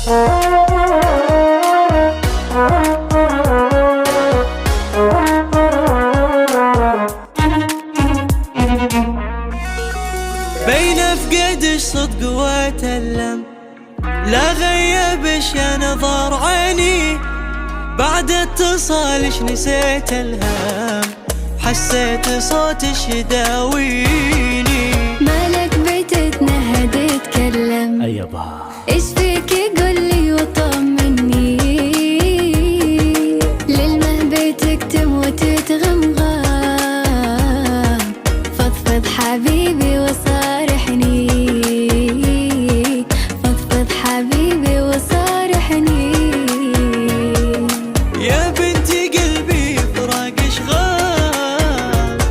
بين افقدش صدق واتألم، لا غيبش يا نظر عيني، بعد اتصالش نسيت الهام، حسيت صوتش يداويني. مالك بتتنهد تتكلم، أيبا ايش فيك قولي وطمني، للمهبة تكتم وتتغمغم، فضفض حبيبي وصارحني، فضفض حبيبي وصارحني. يا بنتي قلبي فراقش غاب،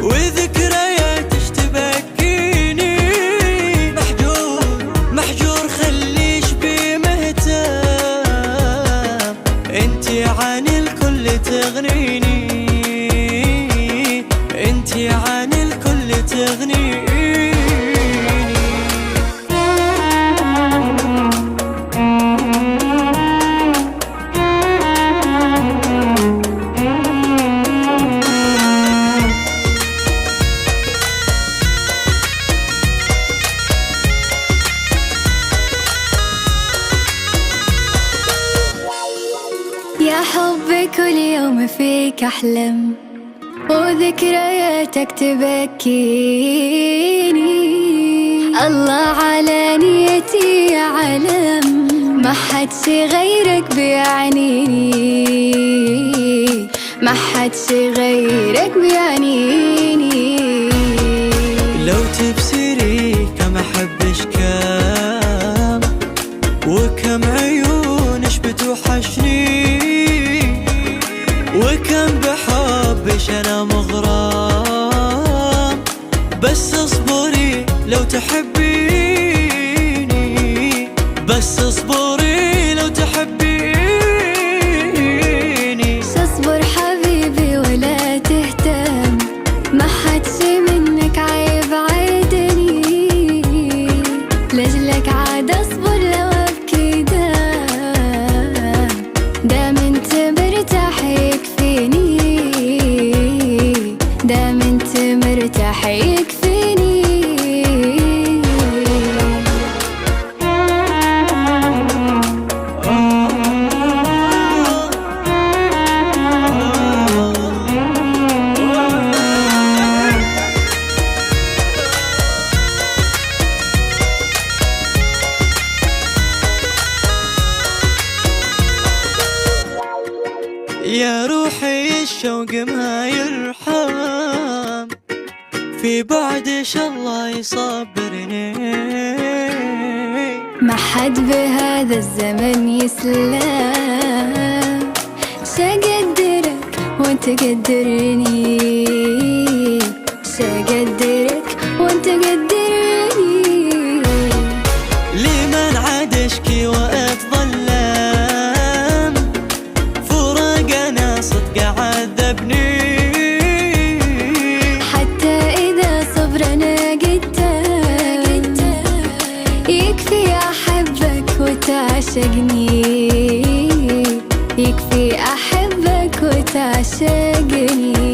وذكرياتش تبكيني، محجور محجور خليش بي مهتم، انتي عن الكل تغنيني، انتي عن الكل تغنيني. يا حبي كل يوم فيك أحلم، وذكرياتك تبكيني، الله على نيتي يعلم، ما حدش غيرك بيعنيني، ما حدش غيرك بيعنيني. لو تبصري كم أحبش كم، وكم عيونش بتوحشني، وكم بحبش أنا مغرام، بس اصبري لو تحبيني، بس اصبري لو تحبيني. صبر حبيبي ولا تهتم، ما حدش منك عيب عيدني، لجلك عاد اصبر لو ابكي دام انت مرتاح يكفيني، دام انت مرتاح يكفيني. يا روحي الشوق ما يرحم، في بعدش الله يصبرني، ما حد بهذا الزمن يسلم، شقدرك وانت قدرني، شقدرك وانت قدرني. لمن عاد اشكي واتظلم، فراقنا صدق عذبني، حتى إذا صبرنا قدام، يكفي أحبك وتعشقني، يكفي أحبك وتعشقني.